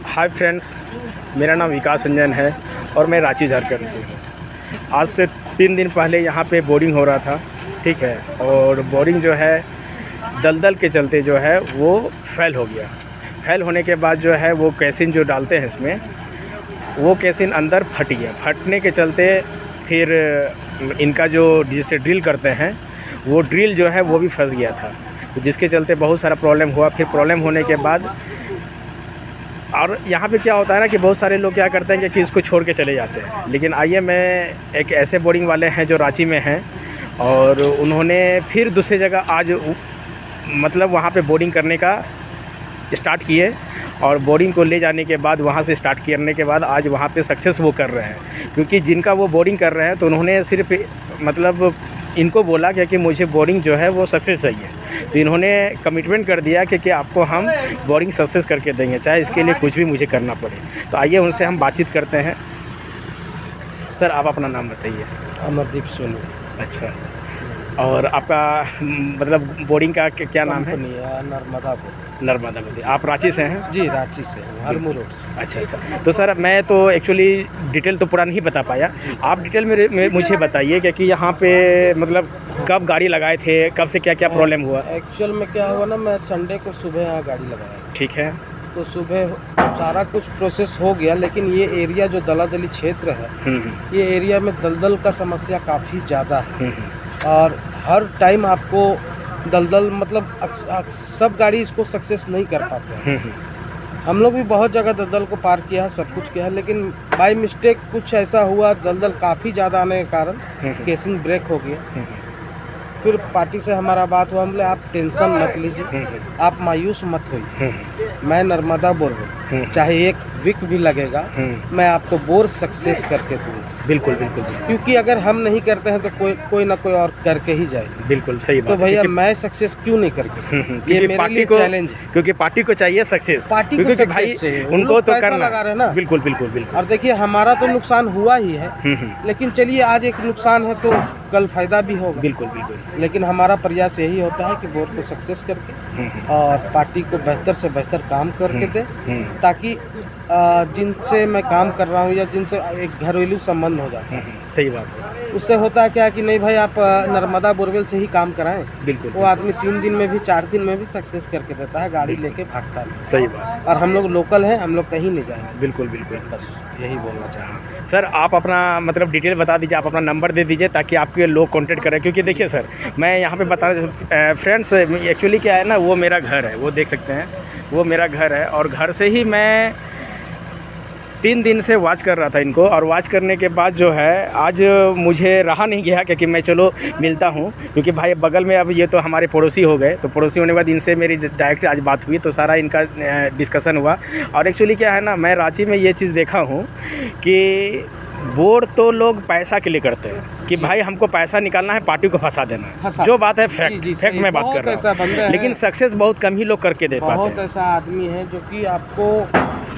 Hi friends, मेरा नाम विकास रंजन है और मैं रांची झारखंड से हूँ। आज से 3 दिन पहले यहाँ पे बोरिंग हो रहा था, ठीक है। और बोरिंग जो है दलदल के चलते जो है वो फेल हो गया। फेल होने के बाद जो है वो कैसिन जो डालते हैं इसमें, वो कैसिन अंदर फट गया। फटने के चलते फिर इनका जो जिससे ड्रिल करते हैं वो ड्रिल जो है वो भी फंस गया था, जिसके चलते बहुत सारा प्रॉब्लम हुआ। फिर प्रॉब्लम होने के बाद और यहाँ पे क्या होता है ना कि बहुत सारे लोग क्या करते हैं कि इसको छोड़ के चले जाते हैं। लेकिन आइए, मैं एक ऐसे बोरिंग वाले हैं जो रांची में हैं और उन्होंने फिर दूसरी जगह आज मतलब वहाँ पे बोरिंग करने का स्टार्ट किए और बोरिंग को ले जाने के बाद वहाँ से स्टार्ट करने के बाद आज वहाँ पे सक्सेस वो कर रहे हैं। क्योंकि जिनका वो बोरिंग कर रहे हैं तो उन्होंने सिर्फ मतलब इनको बोला कि मुझे बोरिंग जो है वो सक्सेस चाहिए, तो इन्होंने कमिटमेंट कर दिया कि आपको हम बोरिंग सक्सेस करके देंगे, चाहे इसके लिए कुछ भी मुझे करना पड़े। तो आइए उनसे हम बातचीत करते हैं। सर, आप अपना नाम बताइए। अमरदीप सोनी। अच्छा, और आपका मतलब बोरिंग का क्या नाम है? नर्मदापुर। आप रांची से हैं? जी, रांची से हूँ, हरमू रोड से। अच्छा। तो सर, मैं तो एक्चुअली डिटेल तो पूरा नहीं बता पाया। आप डिटेल में मुझे बताइए कि यहाँ पे मतलब कब गाड़ी लगाए थे, कब से क्या क्या प्रॉब्लम हुआ? एक्चुअल में क्या हुआ ना, मैं संडे को सुबह यहाँ गाड़ी लगाया। ठीक है। तो सुबह सारा कुछ प्रोसेस हो गया, लेकिन ये एरिया जो दलदली क्षेत्र है, ये एरिया में दलदल का समस्या काफ़ी ज़्यादा है। और हर टाइम आपको दलदल मतलब सब गाड़ी इसको सक्सेस नहीं कर पाते हैं। हम लोग भी बहुत जगह दलदल को पार किया है, सब कुछ किया है, लेकिन बाय मिस्टेक कुछ ऐसा हुआ, दलदल काफ़ी ज़्यादा आने के कारण केसिंग ब्रेक हो गया। फिर पार्टी से हमारा बात हुआ, हम बोले आप टेंशन मत लीजिए, आप मायूस मत होइए, मैं नर्मदा बोर हूँ, चाहे 1 वीक भी लगेगा, मैं आपको बोर सक्सेस करके दूँगा। बिल्कुल। क्योंकि अगर हम नहीं करते हैं तो कोई ना कोई और करके ही जाएगा। बिल्कुल सही बात। तो भैया मैं सक्सेस क्यों नहीं करके, ये मेरे लिए चैलेंज है। क्योंकि पार्टी को चाहिए सक्सेस, पार्टी को क्योंकि भाई उनको तो करना लगा रहे हैं ना। बिल्कुल। और देखिए, हमारा तो नुकसान हुआ ही है, लेकिन चलिए आज एक नुकसान है तो कल फायदा भी होगा। बिल्कुल। लेकिन हमारा प्रयास यही होता है कि बोर्ड को सक्सेस करके और पार्टी को बेहतर से बेहतर काम करके दे, ताकि जिनसे मैं काम कर रहा हूँ या जिनसे एक घरेलू संबंध हो जाता है। सही बात है। उससे होता है क्या कि नहीं भाई, आप नर्मदा बोरवेल से ही काम कराएं। बिल्कुल। वो आदमी 3 दिन में भी 4 दिन में भी सक्सेस करके देता है, गाड़ी लेके भागता है। सही बात है। और हम लोग लोकल हैं, हम लोग कहीं नहीं जाएंगे। बिल्कुल। बस यही बोलना चाहेंगे। सर, आप अपना मतलब डिटेल बता दीजिए, आप अपना नंबर दे दीजिए ताकि आपके लोग कांटेक्ट करें। क्योंकि देखिए सर, मैं यहाँ पे बता फ्रेंड्स, एक्चुअली क्या है ना, वो मेरा घर है, वो देख सकते हैं, वो मेरा घर है। और घर से ही मैं 3 दिन से वॉच कर रहा था इनको, और वॉच करने के बाद जो है आज मुझे रहा नहीं गया क्योंकि मैं चलो मिलता हूँ। क्योंकि भाई बगल में अब ये तो हमारे पड़ोसी हो गए, तो पड़ोसी होने के बाद इनसे मेरी डायरेक्ट आज बात हुई, तो सारा इनका डिस्कशन हुआ। और एक्चुअली क्या है ना, मैं रांची में ये चीज़ देखा हूँ कि बोर तो लोग पैसा के लिए करते हैं कि भाई हमको पैसा निकालना है, पार्टी को फंसा देना है। जो बात है फैक्ट में बात कर रहा हूँ, लेकिन सक्सेस बहुत कम ही लोग करके दे पाते हैं। बहुत ऐसा आदमी है जो कि आपको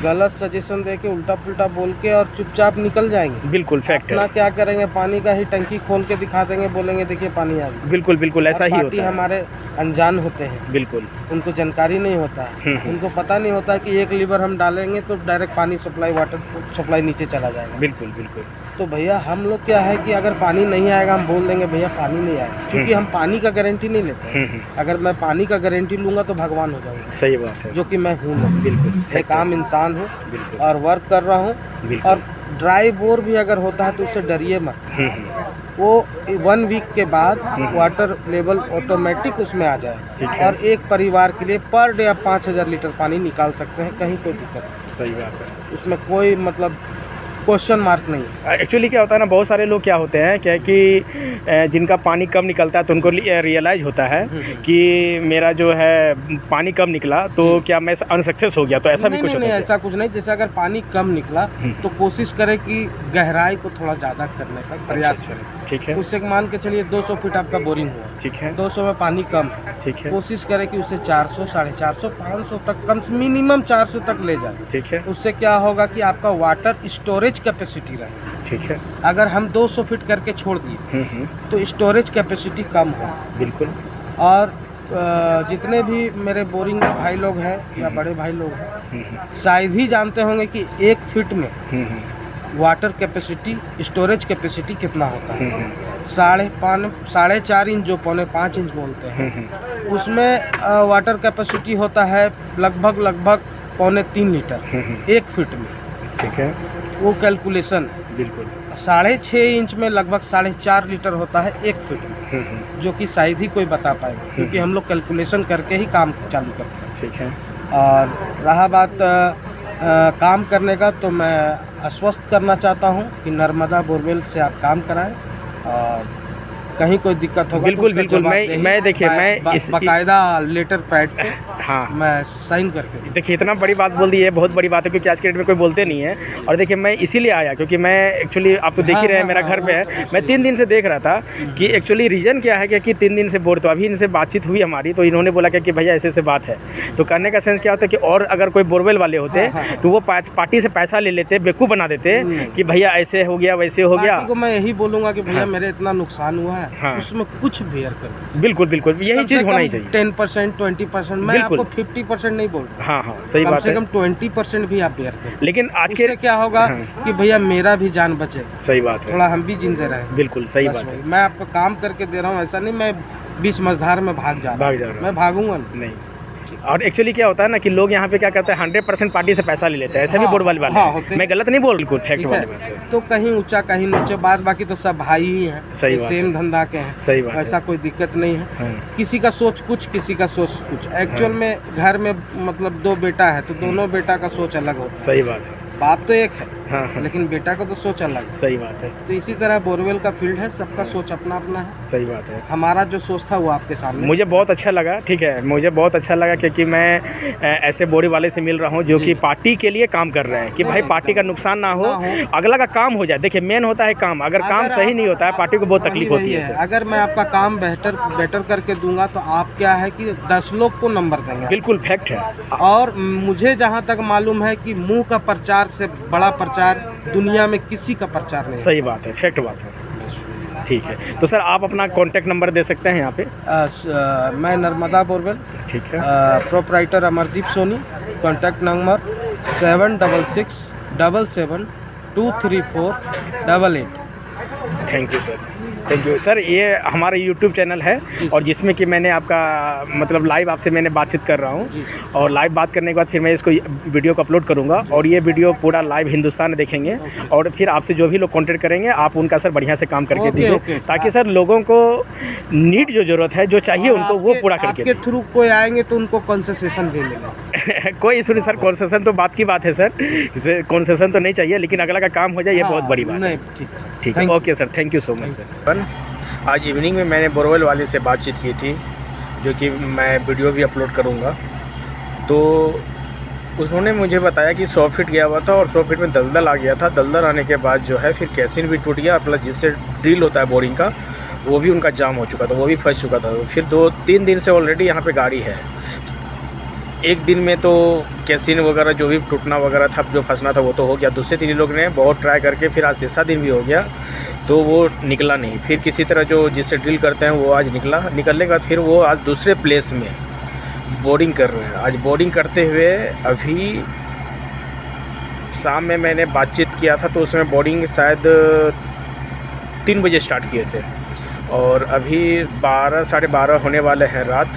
गलत सजेशन दे के उल्टा पुल्टा बोल के और चुपचाप निकल जाएंगे। बिल्कुल फैक्ट है। अपना क्या करेंगे, पानी का ही टंकी खोल के दिखा देंगे, बोलेंगे देखिए पानी आ गया। बिल्कुल ऐसा ही होता है। हमारे अनजान होते हैं, बिल्कुल, उनको जानकारी नहीं होता है। उनको पता नहीं होता है कि 1 लीवर हम डालेंगे तो डायरेक्ट पानी सप्लाई, वाटर सप्लाई नीचे चला जाएगा। बिल्कुल। तो भैया हम लोग क्या है कि अगर पानी नहीं आएगा, हम बोल देंगे भैया पानी नहीं आएगा, क्योंकि हम पानी का गारंटी नहीं लेते। अगर मैं पानी का गारंटी लूंगा तो भगवान हो जाऊंगा। सही बात है। जो कि मैं हूँ। बिल्कुल एक आम इंसान हूँ और वर्क कर रहा हूँ। और ड्राई बोर भी अगर होता है तो उससे डरिए मत। वो 1 वीक के बाद वाटर लेवल ऑटोमेटिक उसमें आ जाएगा। और एक परिवार के लिए पर डे आप 5000 लीटर पानी निकाल सकते हैं, कहीं कोई दिक्कत नहीं। सही बात है। उसमें कोई मतलब क्वेश्चन मार्क नहीं है। एक्चुअली क्या होता है ना, बहुत सारे लोग क्या होते हैं क्या कि जिनका पानी कम निकलता है तो उनको रियलाइज होता है कि मेरा जो है पानी कम निकला तो क्या मैं अनसक्सेस हो गया, तो ऐसा भी कुछ नहीं, ऐसा कुछ नहीं। जैसे अगर पानी कम निकला तो कोशिश करें कि गहराई को थोड़ा ज़्यादा करने का प्रयास करें। ठीक है। उससे मान के चलिए 200 फीट आपका बोरिंग हुआ, ठीक है, 200 में पानी कम है, ठीक है, कोशिश करें कि उसे 400, 450, 500 तक, कम से मिनिमम 400 तक ले जाए। ठीक है। उससे क्या होगा कि आपका वाटर स्टोरेज कैपेसिटी रहेगी। ठीक है। अगर हम 200 फीट करके छोड़ दिए तो स्टोरेज कैपेसिटी कम हो। बिल्कुल। और जितने भी मेरे बोरिंग के भाई लोग हैं या बड़े भाई लोग हैं शायद ही जानते होंगे कि 1 फीट में वाटर कैपेसिटी, स्टोरेज कैपेसिटी कितना होता है। 4.5 इंच जो 4.5 इंच बोलते हैं, उसमें वाटर कैपेसिटी होता है लगभग 3.5 लीटर 1 फीट में। ठीक है, वो कैलकुलेशन है। बिल्कुल। 6.5 इंच में लगभग 4.5 लीटर होता है 1 फीट में, जो कि शायद ही कोई बता पाएगा, क्योंकि हम लोग कैलकुलेशन करके ही काम चालू करते हैं। ठीक है। और रहा बात काम करने का, तो मैं आश्वस्त करना चाहता हूं कि नर्मदा बोरवेल से आप काम कराएं, और कहीं कोई दिक्कत होगा बिल्कुल तो बिल्कुल। मैं देखिए मैं इस बाकायदा लेटर पैड पे हाँ मैं साइन करके देखिए इतना बड़ी बात बोल दी है, बहुत बड़ी बात है, क्योंकि आज के डेट में कोई बोलते नहीं है। और देखिए मैं इसीलिए आया क्योंकि मैं एक्चुअली आप तो देख ही रहे हैं मेरा घर पे है, मैं 3 दिन से देख रहा था कि एक्चुअली रीज़न क्या है कि 3 दिन से बोर, तो अभी इनसे बातचीत हुई हमारी, तो इन्होंने बोला कि भैया ऐसे ऐसे बात है। तो कहने का सेंस क्या होता है कि और अगर कोई बोरवेल वाले होते तो वो पार्टी से पैसा ले लेते, बेवकूफ़ बना देते कि भैया ऐसे हो गया वैसे हो गया। को मैं यही बोलूँगा कि भैया मेरे इतना नुकसान हुआ है, उसमें कुछ बेयर कर। बिल्कुल बिल्कुल, यही चीज़ होना ही चाहिए। 10%, 20%, मैं आपको 50% नहीं बोल रहा। हाँ हाँ, सही बात है। कम से कम 20% भी आप बेयर करें। लेकिन आज के क्या होगा कि भैया मेरा भी जान बचे। सही बात है, थोड़ा हम भी जिंदे रहे। बिल्कुल सही बात है। मैं आपका काम करके दे रहा हूँ, ऐसा नहीं मैं 20 मझधार में भाग जा रहा हूँ। मैं भागूंगा नहीं। और एक्चुअली क्या होता है ना कि लोग यहाँ पे क्या करते हैं 100% पार्टी से पैसा ले लेते हैं, ऐसे भी बोर्ड वाले हैं। मैं गलत नहीं बोल रहा, फैक्ट वाली बात है। तो कहीं ऊंचा कहीं नीचे, बाद बाकी तो सब भाई ही हैं, सही बात, सेम धंधा के हैं। सही बात, ऐसा कोई दिक्कत नहीं है। किसी का सोच कुछ, किसी का सोच कुछ। एक्चुअल में घर में मतलब 2 बेटा है, तो दोनों बेटा का सोच अलग होता है। सही बात है। बाप तो एक है, हाँ। लेकिन बेटा को तो सोच अलग है। सही बात है। तो इसी तरह बोरवेल का फील्ड है, सबका सोच अपना अपना है। सही बात है। हमारा जो सोच था वो आपके सामने। मुझे बहुत अच्छा लगा, ठीक है, मुझे बहुत अच्छा लगा क्योंकि मैं ऐसे बोरी वाले से मिल रहा हूँ जो कि पार्टी के लिए काम कर रहे हैं कि भाई पार्टी का नुकसान ना हो, अगला का काम हो जाए। देखिए मेन होता है काम, अगर काम सही नहीं होता है पार्टी को बहुत तकलीफ होती है। अगर मैं आपका काम बेटर करके दूंगा तो आप क्या है कि 10 लोग को नंबर देंगे। बिल्कुल फैक्ट है। और मुझे जहाँ तक मालूम है कि मुंह का प्रचार से बड़ा प्रचार दुनिया में किसी का प्रचार नहीं। सही बात है, फैक्ट बात है। ठीक है, तो सर आप अपना कॉन्टैक्ट नंबर दे सकते हैं यहाँ पे? मैं नर्मदा बोरवेल, ठीक है, proprietor Amardeep Soni. Contact number 7666772348। Thank you sir, thank you sir. ये हमारा यूट्यूब चैनल है और जिसमें कि मैंने आपका मतलब लाइव आपसे मैंने बातचीत कर रहा हूँ, और लाइव बात करने के बाद फिर मैं इसको वीडियो को अपलोड करूँगा, और ये वीडियो पूरा लाइव हिंदुस्तान में देखेंगे। और फिर आपसे जो भी लोग कॉन्टेक्ट करेंगे आप उनका सर बढ़िया से काम करके दीजिए, ताकि सर लोगों को नीड जो ज़रूरत है, जो चाहिए उनको वो पूरा करके। आपके थ्रू कोई आएंगे तो उनको कंसेशन भी मिलेगा। कोई इशू नहीं सर, कंसेशन तो बात की बात है सर, कंसेशन तो नहीं चाहिए, लेकिन अगला का काम हो जाए ये बहुत बड़ी बात है। ठीक है, okay sir, thank you so much sir. आज इवनिंग में मैंने बोरवेल वाले से बातचीत की थी, जो कि मैं वीडियो भी अपलोड करूँगा। तो उन्होंने मुझे बताया कि 100 फीट गया हुआ था और 100 फीट में दलदल आ गया था। दलदल आने के बाद जो है फिर कैसिन भी टूट गया, प्लस जिससे ड्रिल होता है बोरिंग का वो भी उनका जाम हो चुका था, वो भी फंस चुका था। फिर 2-3 दिन से ऑलरेडी यहाँ पे गाड़ी है। एक दिन में तो कैसिन वगैरह जो भी टूटना वगैरह था, जो फंसना था वो तो हो गया। दूसरे 3 लोग ने बहुत ट्राई करके फिर आज 3रा दिन भी हो गया तो वो निकला नहीं। फिर किसी तरह जो जिससे ड्रिल करते हैं वो आज निकलने के बाद फिर वो आज दूसरे प्लेस में बोरिंग कर रहे हैं। आज बोरिंग करते हुए अभी शाम में मैंने बातचीत किया था तो उसमें बोरिंग शायद 3 बजे स्टार्ट किए थे और अभी 12 साढ़े 12 होने वाले हैं रात।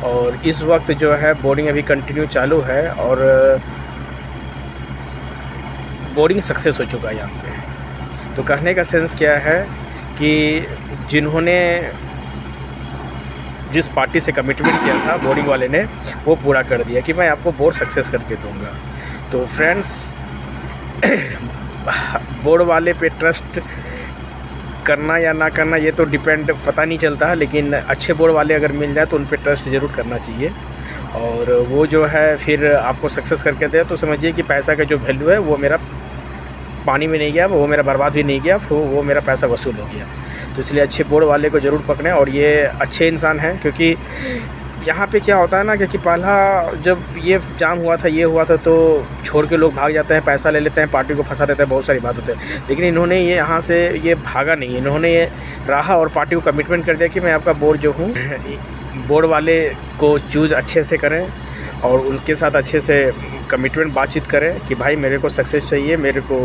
और इस वक्त जो है बोरिंग अभी कंटिन्यू चालू है और बोरिंग सक्सेस हो चुका है यहाँ पे। तो कहने का सेंस क्या है कि जिन्होंने जिस पार्टी से कमिटमेंट किया था बोरिंग वाले ने वो पूरा कर दिया कि मैं आपको बोर सक्सेस करके दूंगा। तो फ्रेंड्स बोर्ड वाले पे ट्रस्ट करना या ना करना ये तो डिपेंड पता नहीं चलता है, लेकिन अच्छे बोर्ड वाले अगर मिल जाए तो उन पे ट्रस्ट ज़रूर करना चाहिए। और वो जो है फिर आपको सक्सेस करके दे तो समझिए कि पैसा का जो वैल्यू है वो मेरा पानी में नहीं गया, वो मेरा बर्बाद भी नहीं गया, वो मेरा पैसा वसूल हो गया। तो इसलिए अच्छे बोर्ड वाले को ज़रूर पकड़ें। और ये अच्छे इंसान हैं क्योंकि यहाँ पे क्या होता है ना कि पहला जब ये जाम हुआ था ये हुआ था तो छोड़ के लोग भाग जाते हैं, पैसा ले लेते हैं, पार्टी को फंसा देते हैं, बहुत सारी बात होती है। लेकिन इन्होंने ये यहाँ से ये भागा नहीं, इन्होंने ये रहा और पार्टी को कमिटमेंट कर दिया कि मैं आपका बोर्ड जो हूँ बोर्ड वाले को चूज़ अच्छे से करें और उनके साथ अच्छे से कमिटमेंट बातचीत करें कि भाई मेरे को सक्सेस चाहिए, मेरे को